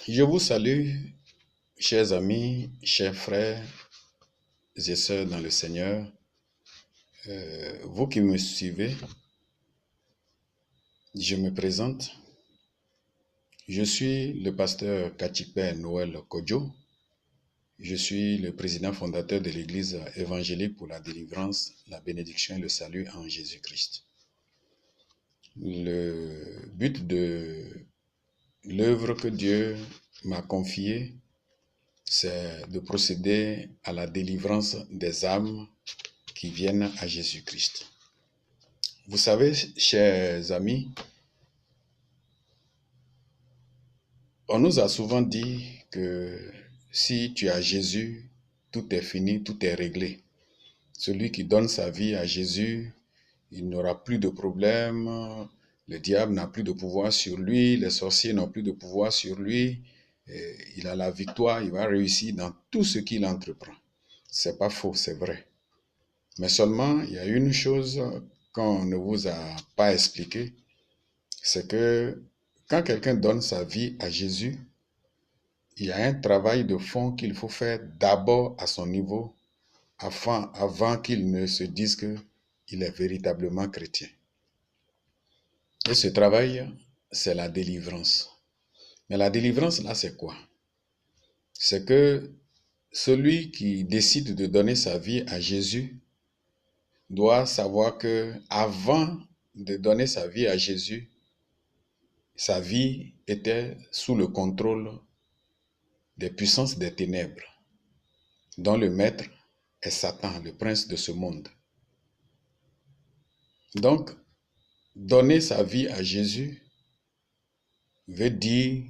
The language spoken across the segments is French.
Je vous salue, chers amis, chers frères et sœurs dans le Seigneur. Vous qui me suivez, je me présente. Je suis le pasteur Kachikpe Noël Kodjo. Je suis le président fondateur de l'Église évangélique pour la délivrance, la bénédiction et le salut en Jésus-Christ. Le but de l'œuvre que Dieu m'a confiée, c'est de procéder à la délivrance des âmes qui viennent à Jésus-Christ. Vous savez, chers amis, on nous a souvent dit que si tu as Jésus, tout est fini, tout est réglé. Celui qui donne sa vie à Jésus, il n'aura plus de problème, le diable n'a plus de pouvoir sur lui, les sorciers n'ont plus de pouvoir sur lui, il a la victoire, il va réussir dans tout ce qu'il entreprend. C'est pas faux, c'est vrai. Mais seulement, il y a une chose qu'on ne vous a pas expliquée, c'est que quand quelqu'un donne sa vie à Jésus, il y a un travail de fond qu'il faut faire d'abord à son niveau, avant qu'il ne se dise qu'il est véritablement chrétien. Et ce travail, c'est la délivrance. Mais la délivrance, là, c'est quoi? C'est que celui qui décide de donner sa vie à Jésus doit savoir que avant de donner sa vie à Jésus, sa vie était sous le contrôle des puissances des ténèbres, dont le maître est Satan, le prince de ce monde. Donc, donner sa vie à Jésus veut dire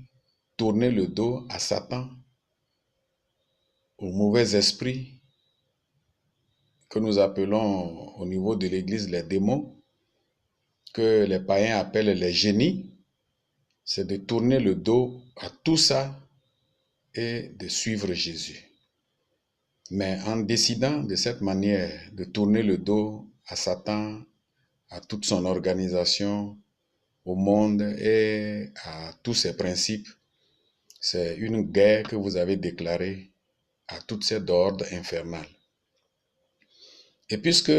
tourner le dos à Satan, aux mauvais esprits que nous appelons au niveau de l'Église les démons, que les païens appellent les génies. C'est de tourner le dos à tout ça et de suivre Jésus. Mais en décidant de cette manière de tourner le dos à Satan, à toute son organisation, au monde et à tous ses principes, c'est une guerre que vous avez déclarée à toutes ces d'ordre infernal. Et puisque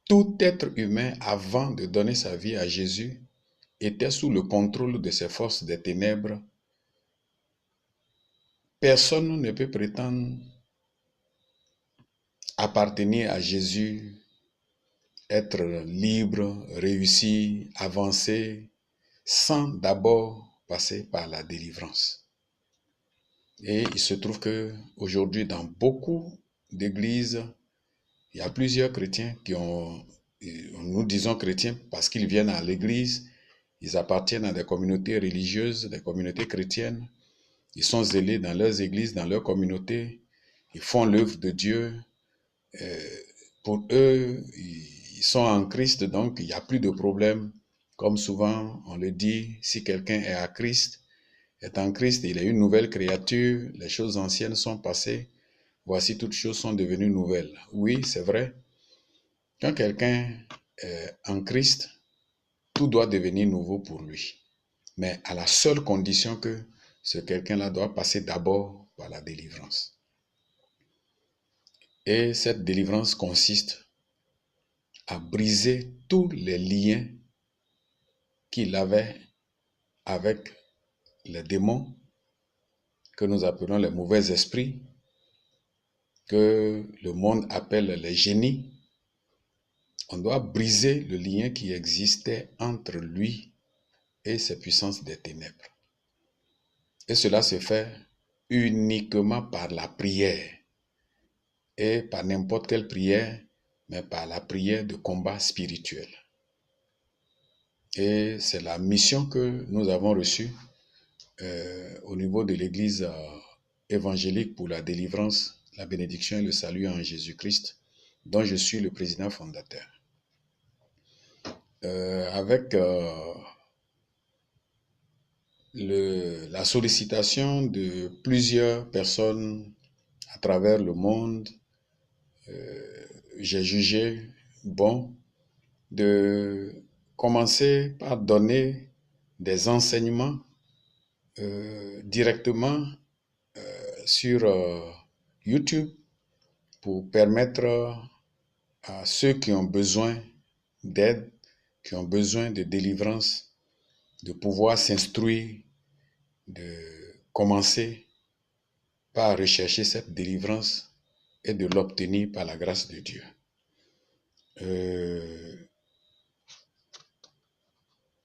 tout être humain, avant de donner sa vie à Jésus, était sous le contrôle de ces forces des ténèbres, personne ne peut prétendre appartenir à Jésus, être libre, réussir, avancer, sans d'abord passer par la délivrance. Et il se trouve qu'aujourd'hui, dans beaucoup d'églises, il y a plusieurs chrétiens qui ont, nous disons chrétiens parce qu'ils viennent à l'église, ils appartiennent à des communautés religieuses, des communautés chrétiennes, ils sont zélés dans leurs églises, dans leur communauté, ils font l'œuvre de Dieu. Pour eux, ils sont en Christ, donc il n'y a plus de problème. Comme souvent on le dit, si quelqu'un est à Christ, est en Christ, il est une nouvelle créature, les choses anciennes sont passées, voici toutes choses sont devenues nouvelles. Oui, c'est vrai. Quand quelqu'un est en Christ, tout doit devenir nouveau pour lui. Mais à la seule condition que ce quelqu'un-là doit passer d'abord par la délivrance. Et cette délivrance consiste à briser tous les liens qu'il avait avec les démons, que nous appelons les mauvais esprits, que le monde appelle les génies. On doit briser le lien qui existait entre lui et ces puissances des ténèbres. Et cela se fait uniquement par la prière. Et pas n'importe quelle prière, mais par la prière de combat spirituel. Et c'est la mission que nous avons reçue au niveau de l'Église évangélique pour la délivrance, la bénédiction et le salut en Jésus-Christ, dont je suis le président fondateur. Avec la sollicitation de plusieurs personnes à travers le monde, j'ai jugé bon de commencer par donner des enseignements directement sur YouTube pour permettre à ceux qui ont besoin d'aide, qui ont besoin de délivrance, de pouvoir s'instruire, de commencer par rechercher cette délivrance et de l'obtenir par la grâce de Dieu.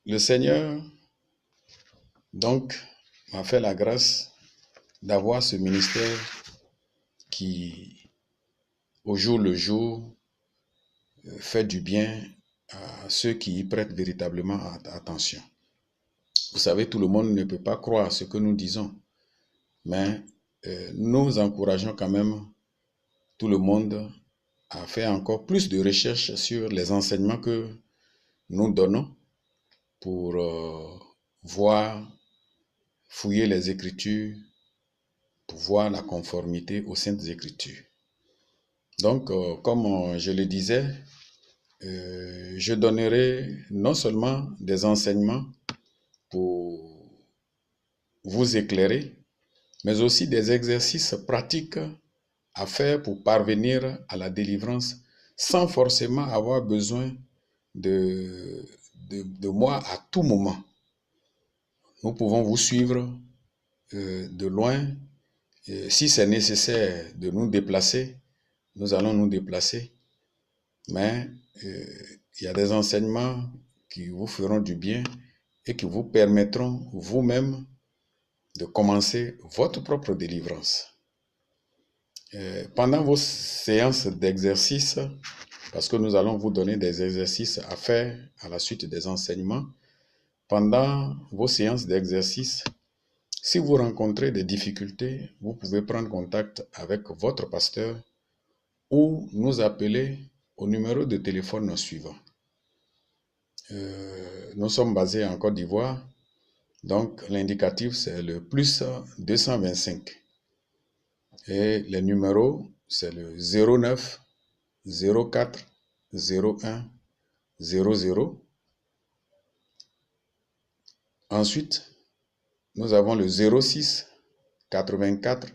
Le Seigneur, donc, m'a fait la grâce d'avoir ce ministère qui, au jour le jour, fait du bien à ceux qui y prêtent véritablement attention. Vous savez, tout le monde ne peut pas croire ce que nous disons, mais nous encourageons quand même tout le monde à faire encore plus de recherches sur les enseignements que nous donnons pour voir, fouiller les Écritures, pour voir la conformité aux Saintes Écritures. Donc, comme je le disais, je donnerai non seulement des enseignements pour vous éclairer, mais aussi des exercices pratiques à faire pour parvenir à la délivrance sans forcément avoir besoin de moi à tout moment. Nous pouvons vous suivre de loin. Si c'est nécessaire de nous déplacer, nous allons nous déplacer. Mais il y a des enseignements qui vous feront du bien et qui vous permettront vous-même de commencer votre propre délivrance. Pendant vos séances d'exercice, parce que nous allons vous donner des exercices à faire à la suite des enseignements, pendant vos séances d'exercice, si vous rencontrez des difficultés, vous pouvez prendre contact avec votre pasteur ou nous appeler au numéro de téléphone suivant. Nous sommes basés en Côte d'Ivoire, donc l'indicatif c'est le plus 225. Et les numéros, c'est le 09 04 01 00. Ensuite, nous avons le 06 84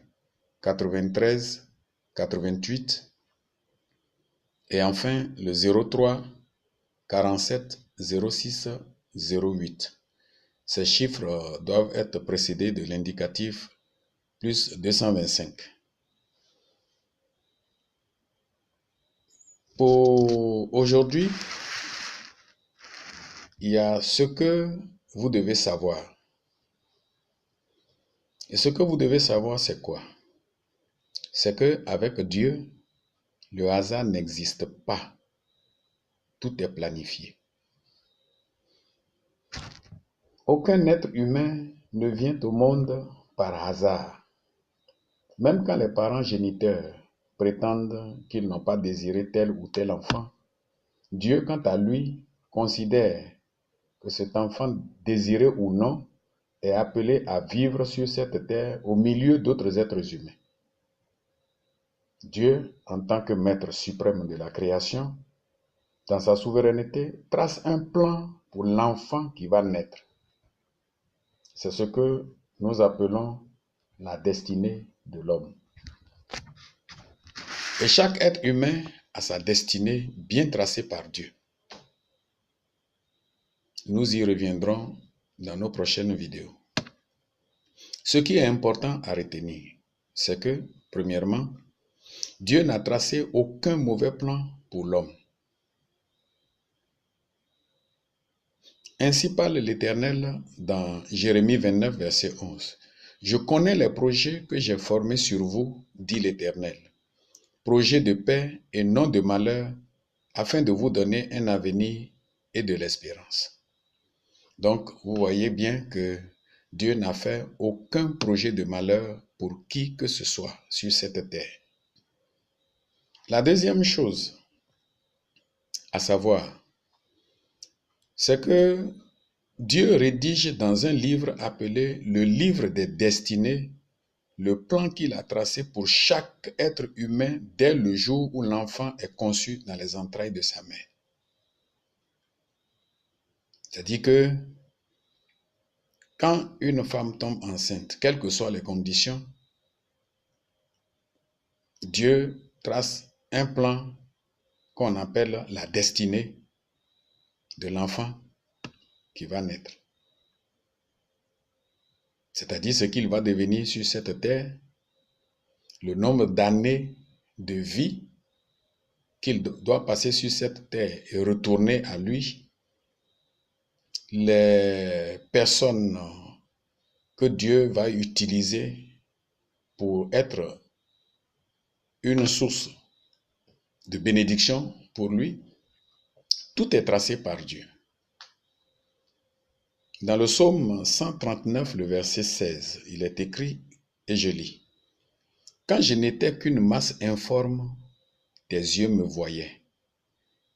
93 88. Et enfin, le 03 47 06 08. Ces chiffres doivent être précédés de l'indicatif plus 225. Pour aujourd'hui, il y a ce que vous devez savoir. Et ce que vous devez savoir, c'est quoi? C'est qu'avec Dieu, le hasard n'existe pas. Tout est planifié. Aucun être humain ne vient au monde par hasard. Même quand les parents géniteurs prétendent qu'ils n'ont pas désiré tel ou tel enfant, Dieu, quant à lui, considère que cet enfant, désiré ou non, est appelé à vivre sur cette terre au milieu d'autres êtres humains. Dieu, en tant que maître suprême de la création, dans sa souveraineté, trace un plan pour l'enfant qui va naître. C'est ce que nous appelons la destinée de l'homme. Et chaque être humain a sa destinée bien tracée par Dieu. Nous y reviendrons dans nos prochaines vidéos. Ce qui est important à retenir, c'est que, premièrement, Dieu n'a tracé aucun mauvais plan pour l'homme. Ainsi parle l'Éternel dans Jérémie 29, verset 11. Je connais les projets que j'ai formés sur vous, dit l'Éternel. Projets de paix et non de malheur, afin de vous donner un avenir et de l'espérance. Donc, vous voyez bien que Dieu n'a fait aucun projet de malheur pour qui que ce soit sur cette terre. La deuxième chose à savoir, c'est que Dieu rédige dans un livre appelé le livre des destinées le plan qu'il a tracé pour chaque être humain dès le jour où l'enfant est conçu dans les entrailles de sa mère. C'est-à-dire que Quand une femme tombe enceinte, quelles que soient les conditions, Dieu trace un plan qu'on appelle la destinée de l'enfant qui va naître. C'est-à-dire ce qu'il va devenir sur cette terre, le nombre d'années de vie qu'il doit passer sur cette terre et retourner à lui, les personnes que Dieu va utiliser pour être une source de bénédiction pour lui, tout est tracé par Dieu. Dans le psaume 139, le verset 16, il est écrit, et je lis, « Quand je n'étais qu'une masse informe, tes yeux me voyaient,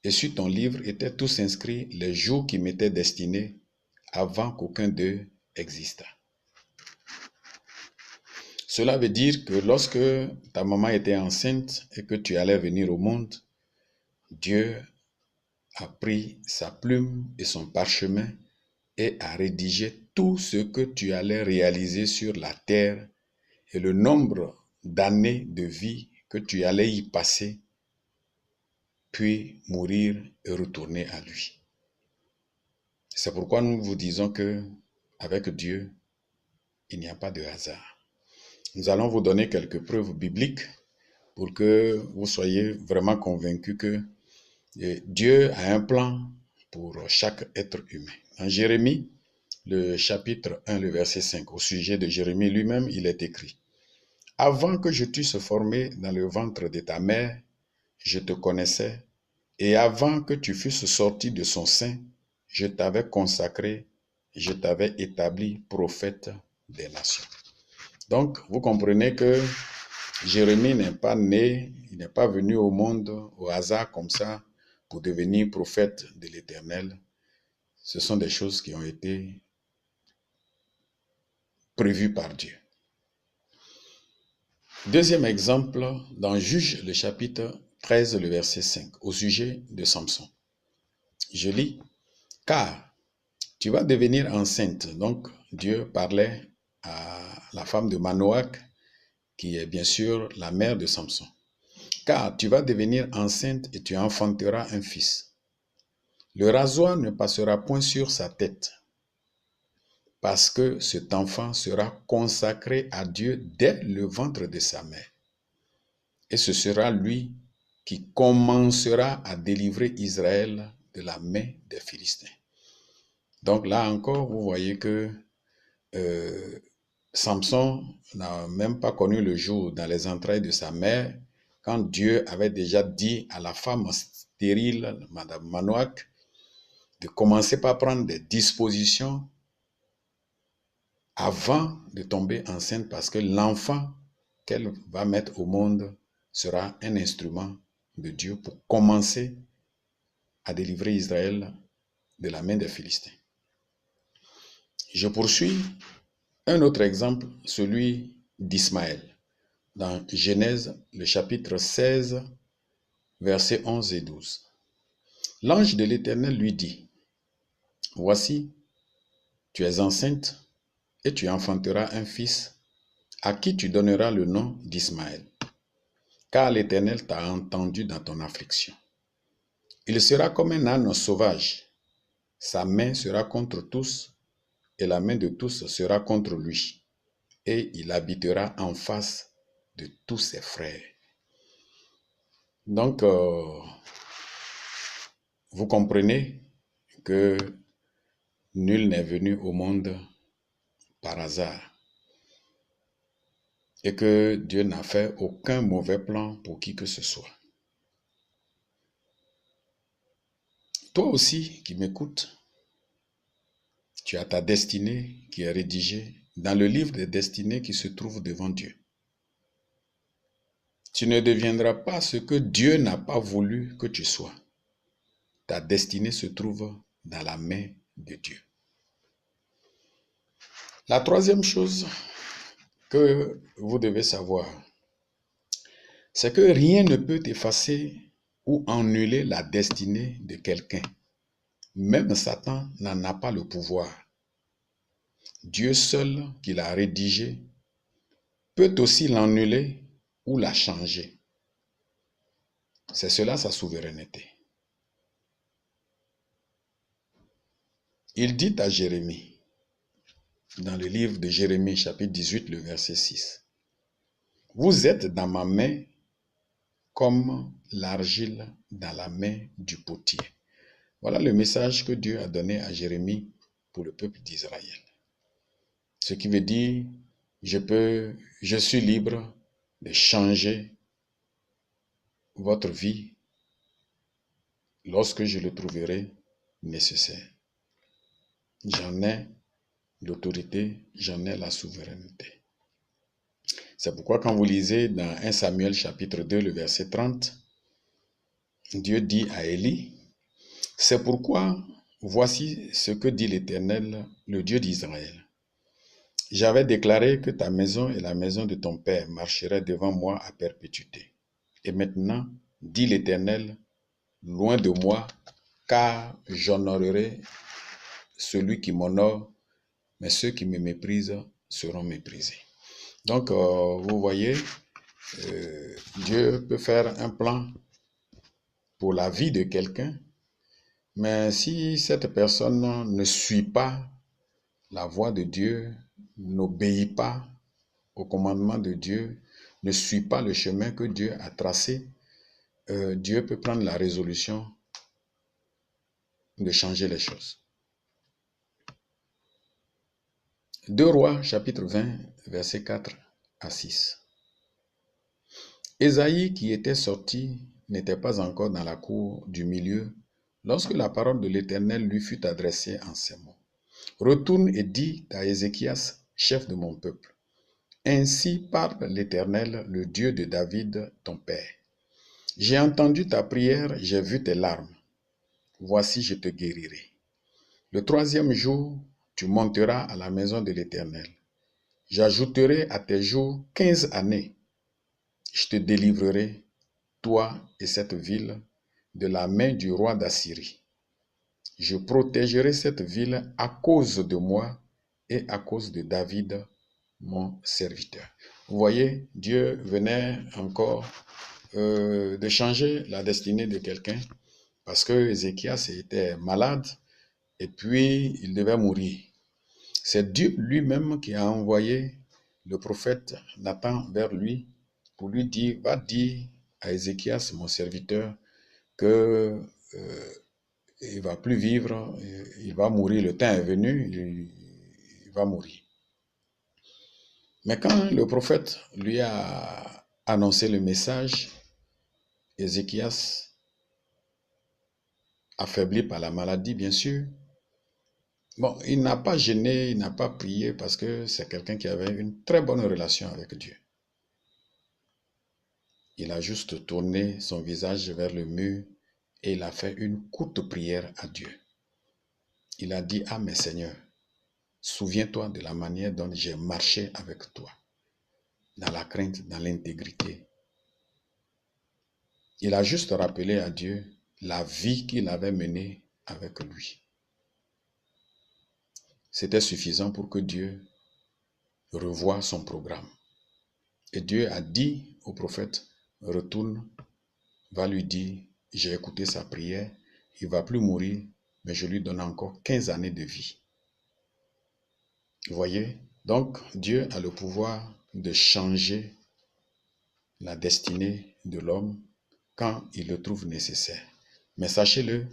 et sur ton livre étaient tous inscrits les jours qui m'étaient destinés avant qu'aucun d'eux existât. » Cela veut dire que lorsque ta maman était enceinte et que tu allais venir au monde, Dieu a pris sa plume et son parchemin et a rédigé tout ce que tu allais réaliser sur la terre et le nombre d'années de vie que tu allais y passer, puis mourir et retourner à lui. C'est pourquoi nous vous disons que avec Dieu, il n'y a pas de hasard. Nous allons vous donner quelques preuves bibliques pour que vous soyez vraiment convaincus que Dieu a un plan pour chaque être humain. En Jérémie, le chapitre 1, le verset 5, au sujet de Jérémie lui-même, il est écrit, « Avant que je t'eusse formé dans le ventre de ta mère, je te connaissais, et avant que tu fusses sorti de son sein, je t'avais consacré, je t'avais établi prophète des nations. » Donc, vous comprenez que Jérémie n'est pas né, il n'est pas venu au monde au hasard comme ça pour devenir prophète de l'Éternel. Ce sont des choses qui ont été prévues par Dieu. Deuxième exemple, dans Juge, le chapitre 13, le verset 5, au sujet de Samson. Je lis, « Car tu vas devenir enceinte. » Donc, Dieu parlait à la femme de Manoach, qui est bien sûr la mère de Samson. « Car tu vas devenir enceinte et tu enfanteras un fils. Le rasoir ne passera point sur sa tête, parce que cet enfant sera consacré à Dieu dès le ventre de sa mère. Et ce sera lui qui commencera à délivrer Israël de la main des Philistins. » Donc là encore, vous voyez que Samson n'a même pas connu le jour dans les entrailles de sa mère, quand Dieu avait déjà dit à la femme stérile, Madame Manoach, de commencer par prendre des dispositions avant de tomber enceinte, parce que l'enfant qu'elle va mettre au monde sera un instrument de Dieu pour commencer à délivrer Israël de la main des Philistins. Je poursuis. Un autre exemple, celui d'Ismaël. Dans Genèse, le chapitre 16, versets 11 et 12. L'ange de l'Éternel lui dit, « Voici, tu es enceinte et tu enfanteras un fils à qui tu donneras le nom d'Ismaël, car l'Éternel t'a entendu dans ton affliction. Il sera comme un âne sauvage, sa main sera contre tous et la main de tous sera contre lui, et il habitera en face de tous ses frères. » Donc, vous comprenez que nul n'est venu au monde par hasard et que Dieu n'a fait aucun mauvais plan pour qui que ce soit. Toi aussi qui m'écoutes, tu as ta destinée qui est rédigée dans le livre des destinées qui se trouve devant Dieu. Tu ne deviendras pas ce que Dieu n'a pas voulu que tu sois. Ta destinée se trouve dans la main de Dieu. La troisième chose que vous devez savoir, c'est que rien ne peut effacer ou annuler la destinée de quelqu'un. Même Satan n'en a pas le pouvoir. Dieu seul qui l'a rédigée peut aussi l'annuler ou la changer. C'est cela sa souveraineté. Il dit à Jérémie, dans le livre de Jérémie chapitre 18, le verset 6, « Vous êtes dans ma main comme l'argile dans la main du potier. » Voilà le message que Dieu a donné à Jérémie pour le peuple d'Israël. Ce qui veut dire, je suis libre de changer votre vie lorsque je le trouverai nécessaire. J'en ai l'autorité, j'en ai la souveraineté. C'est pourquoi quand vous lisez dans 1 Samuel chapitre 2, le verset 30, Dieu dit à Élie, « C'est pourquoi voici ce que dit l'Éternel, le Dieu d'Israël. J'avais déclaré que ta maison et la maison de ton père marcheraient devant moi à perpétuité. Et maintenant, dit l'Éternel, loin de moi, car j'honorerai celui qui m'honore, mais ceux qui me méprisent seront méprisés. » Donc, vous voyez, Dieu peut faire un plan pour la vie de quelqu'un, mais si cette personne ne suit pas la voie de Dieu, n'obéit pas au commandement de Dieu, ne suit pas le chemin que Dieu a tracé, Dieu peut prendre la résolution de changer les choses. 2 Rois, chapitre 20, versets 4 à 6. Ésaïe, qui était sorti, n'était pas encore dans la cour du milieu, lorsque la parole de l'Éternel lui fut adressée en ces mots. « Retourne et dis à Ézéchias, chef de mon peuple, ainsi parle l'Éternel, le Dieu de David, ton père. J'ai entendu ta prière, j'ai vu tes larmes. Voici, je te guérirai. Le 3e jour, tu monteras à la maison de l'Éternel. J'ajouterai à tes jours 15 années. Je te délivrerai, toi et cette ville, de la main du roi d'Assyrie. Je protégerai cette ville à cause de moi et à cause de David, mon serviteur. » Vous voyez, Dieu venait encore de changer la destinée de quelqu'un parce que Ézéchias était malade et puis il devait mourir. C'est Dieu lui-même qui a envoyé le prophète Nathan vers lui pour lui dire, va dire à Ézéchias, mon serviteur, que il ne va plus vivre, il va mourir, le temps est venu, il va mourir. Mais quand le prophète lui a annoncé le message, Ézéchias, affaibli par la maladie, bien sûr, bon, il n'a pas gêné, il n'a pas prié parce que c'est quelqu'un qui avait une très bonne relation avec Dieu. Il a juste tourné son visage vers le mur et il a fait une courte prière à Dieu. Il a dit, « Ah, mais Seigneur, souviens-toi de la manière dont j'ai marché avec toi, dans la crainte, dans l'intégrité. » Il a juste rappelé à Dieu la vie qu'il avait menée avec lui. C'était suffisant pour que Dieu revoie son programme. Et Dieu a dit au prophète, retourne, va lui dire, j'ai écouté sa prière, il ne va plus mourir, mais je lui donne encore 15 années de vie. Vous voyez? Donc, Dieu a le pouvoir de changer la destinée de l'homme quand il le trouve nécessaire. Mais sachez-le,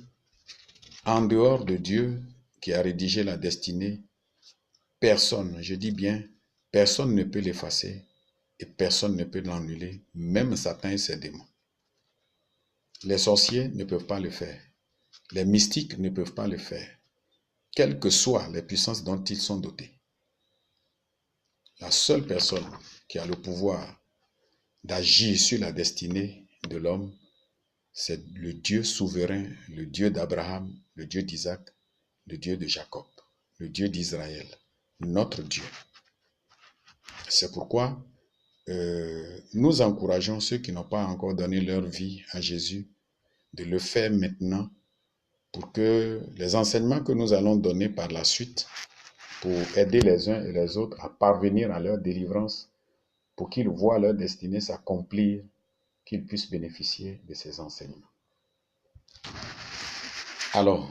en dehors de Dieu qui a rédigé la destinée, personne, je dis bien, personne ne peut l'effacer et personne ne peut l'annuler, même Satan et ses démons. Les sorciers ne peuvent pas le faire. Les mystiques ne peuvent pas le faire, quelles que soient les puissances dont ils sont dotés. La seule personne qui a le pouvoir d'agir sur la destinée de l'homme, c'est le Dieu souverain, le Dieu d'Abraham, le Dieu d'Isaac, le Dieu de Jacob, le Dieu d'Israël, notre Dieu. C'est pourquoi nous encourageons ceux qui n'ont pas encore donné leur vie à Jésus de le faire maintenant pour que les enseignements que nous allons donner par la suite pour aider les uns et les autres à parvenir à leur délivrance, pour qu'ils voient leur destinée s'accomplir, qu'ils puissent bénéficier de ces enseignements. Alors,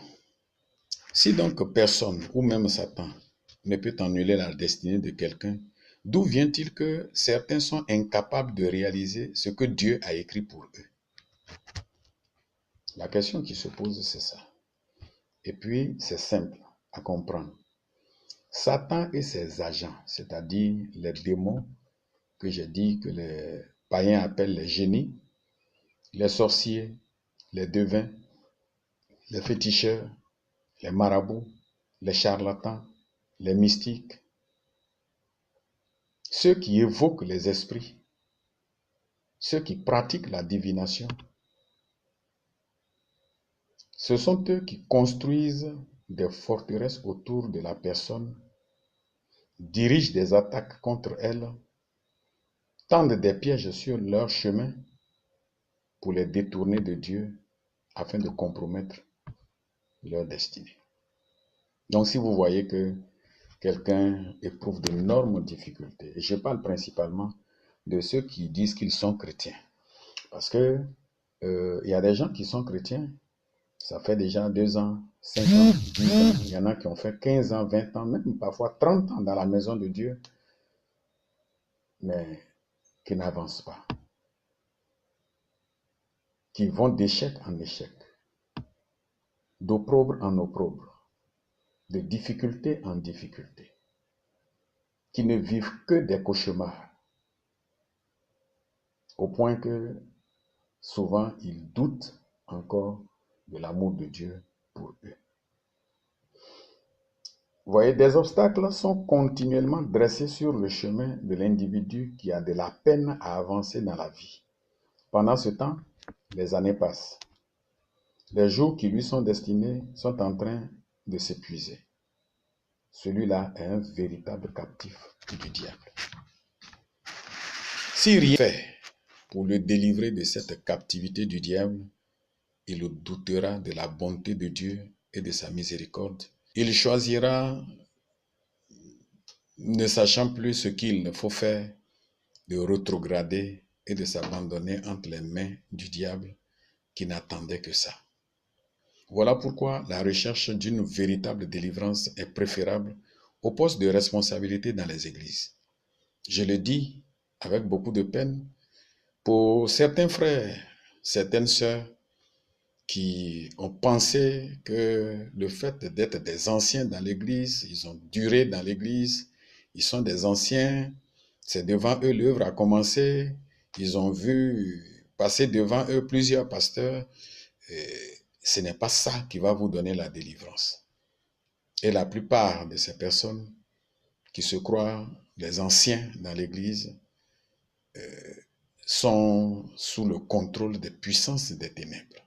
si donc personne, ou même Satan, ne peut annuler la destinée de quelqu'un, d'où vient-il que certains sont incapables de réaliser ce que Dieu a écrit pour eux? La question qui se pose, c'est ça. Et puis, c'est simple à comprendre. Satan et ses agents, c'est-à-dire les démons que j'ai dit que les païens appellent les génies, les sorciers, les devins, les féticheurs, les marabouts, les charlatans, les mystiques, ceux qui évoquent les esprits, ceux qui pratiquent la divination, ce sont eux qui construisent des forteresses autour de la personne, dirigent des attaques contre elle, tendent des pièges sur leur chemin pour les détourner de Dieu afin de compromettre leur destinée. Donc si vous voyez que quelqu'un éprouve d'énormes difficultés, et je parle principalement de ceux qui disent qu'ils sont chrétiens, parce que il y a des gens qui sont chrétiens, ça fait déjà 2 ans, 5 ans, 10 ans, il y en a qui ont fait 15 ans, 20 ans, même parfois 30 ans dans la maison de Dieu, mais qui n'avancent pas, qui vont d'échec en échec, d'opprobre en opprobre, de difficulté en difficulté, qui ne vivent que des cauchemars, au point que souvent ils doutent encore de l'amour de Dieu pour eux. Vous voyez, des obstacles sont continuellement dressés sur le chemin de l'individu qui a de la peine à avancer dans la vie. Pendant ce temps, les années passent. Les jours qui lui sont destinés sont en train de s'épuiser. Celui-là est un véritable captif du diable. Si rien n'est fait pour le délivrer de cette captivité du diable, il doutera de la bonté de Dieu et de sa miséricorde. Il choisira, ne sachant plus ce qu'il faut faire, de rétrograder et de s'abandonner entre les mains du diable qui n'attendait que ça. Voilà pourquoi la recherche d'une véritable délivrance est préférable au poste de responsabilité dans les églises. Je le dis avec beaucoup de peine pour certains frères, certaines sœurs qui ont pensé que le fait d'être des anciens dans l'église, ils ont duré dans l'église, ils sont des anciens, c'est devant eux l'œuvre a commencé, ils ont vu passer devant eux plusieurs pasteurs, et ce n'est pas ça qui va vous donner la délivrance. Et la plupart de ces personnes qui se croient les anciens dans l'église sont sous le contrôle des puissances des ténèbres.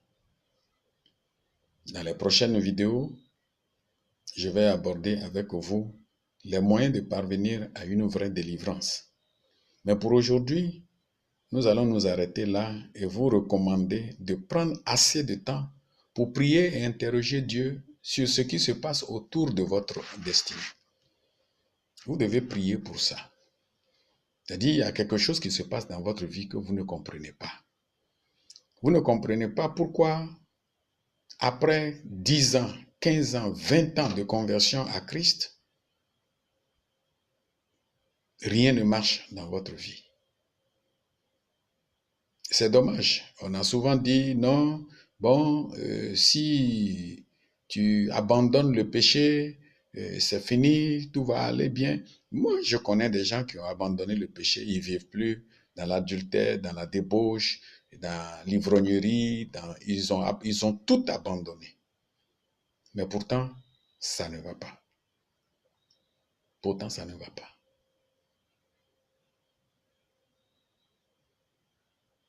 Dans les prochaines vidéos, je vais aborder avec vous les moyens de parvenir à une vraie délivrance. Mais pour aujourd'hui, nous allons nous arrêter là et vous recommander de prendre assez de temps pour prier et interroger Dieu sur ce qui se passe autour de votre destinée. Vous devez prier pour ça. C'est-à-dire, il y a quelque chose qui se passe dans votre vie que vous ne comprenez pas. Vous ne comprenez pas pourquoi, après 10 ans, 15 ans, 20 ans de conversion à Christ, rien ne marche dans votre vie. C'est dommage. On a souvent dit, non, bon, si tu abandonnes le péché, c'est fini, tout va aller bien. Moi, je connais des gens qui ont abandonné le péché, ils ne vivent plus dans l'adultère, dans la débauche, dans l'ivrognerie, ils ont tout abandonné. Mais pourtant, ça ne va pas. Pourtant, ça ne va pas.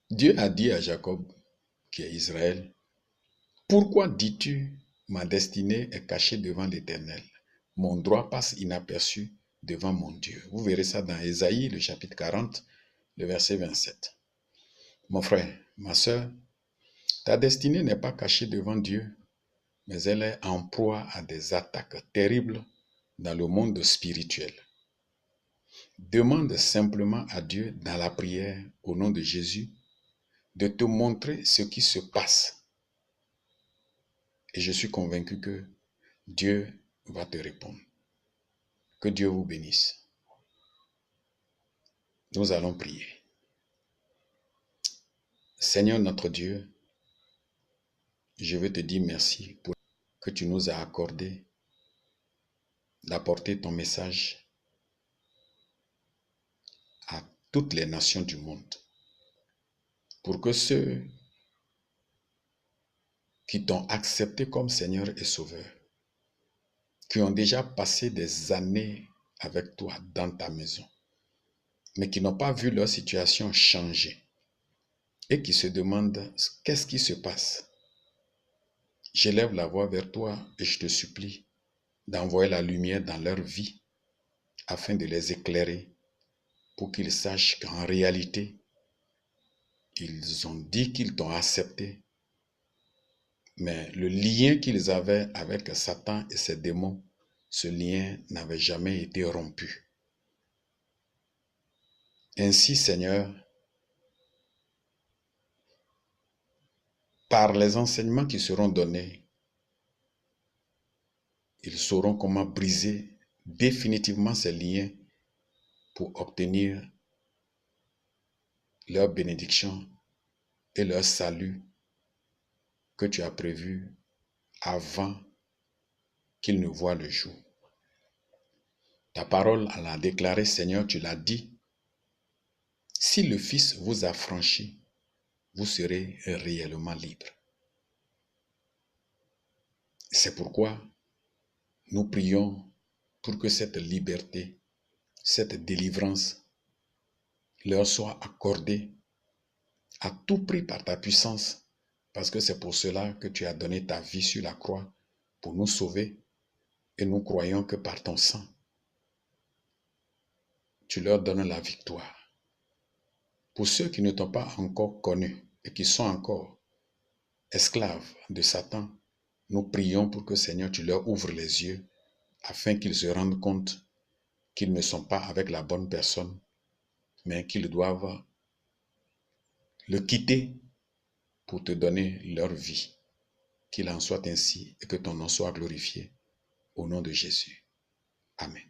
Dieu a dit à Jacob, qui est Israël, « Pourquoi dis-tu, ma destinée est cachée devant l'Éternel? Mon droit passe inaperçu devant mon Dieu. » Vous verrez ça dans Ésaïe, le chapitre 40, le verset 27. Mon frère, ma soeur, ta destinée n'est pas cachée devant Dieu, mais elle est en proie à des attaques terribles dans le monde spirituel. Demande simplement à Dieu dans la prière au nom de Jésus de te montrer ce qui se passe. Et je suis convaincu que Dieu va te répondre. Que Dieu vous bénisse. Nous allons prier. Seigneur notre Dieu, je veux te dire merci pour que tu nous as accordé d'apporter ton message à toutes les nations du monde. Pour que ceux qui t'ont accepté comme Seigneur et Sauveur, qui ont déjà passé des années avec toi dans ta maison, mais qui n'ont pas vu leur situation changer et qui se demandent qu'est-ce qui se passe. J'élève la voix vers toi et je te supplie d'envoyer la lumière dans leur vie afin de les éclairer pour qu'ils sachent qu'en réalité, ils ont dit qu'ils t'ont accepté, mais le lien qu'ils avaient avec Satan et ses démons, ce lien n'avait jamais été rompu. Ainsi, Seigneur, par les enseignements qui seront donnés, ils sauront comment briser définitivement ces liens pour obtenir leur bénédiction et leur salut que tu as prévu avant qu'ils ne voient le jour. Ta parole l'a déclaré, Seigneur, tu l'as dit. Si le Fils vous a franchi, vous serez réellement libre. C'est pourquoi nous prions pour que cette liberté, cette délivrance leur soit accordée à tout prix par ta puissance, parce que c'est pour cela que tu as donné ta vie sur la croix pour nous sauver, et nous croyons que par ton sang, tu leur donnes la victoire. Pour ceux qui ne t'ont pas encore connu et qui sont encore esclaves de Satan, nous prions pour que Seigneur, tu leur ouvres les yeux afin qu'ils se rendent compte qu'ils ne sont pas avec la bonne personne, mais qu'ils doivent le quitter pour te donner leur vie. Qu'il en soit ainsi et que ton nom soit glorifié. Au nom de Jésus. Amen.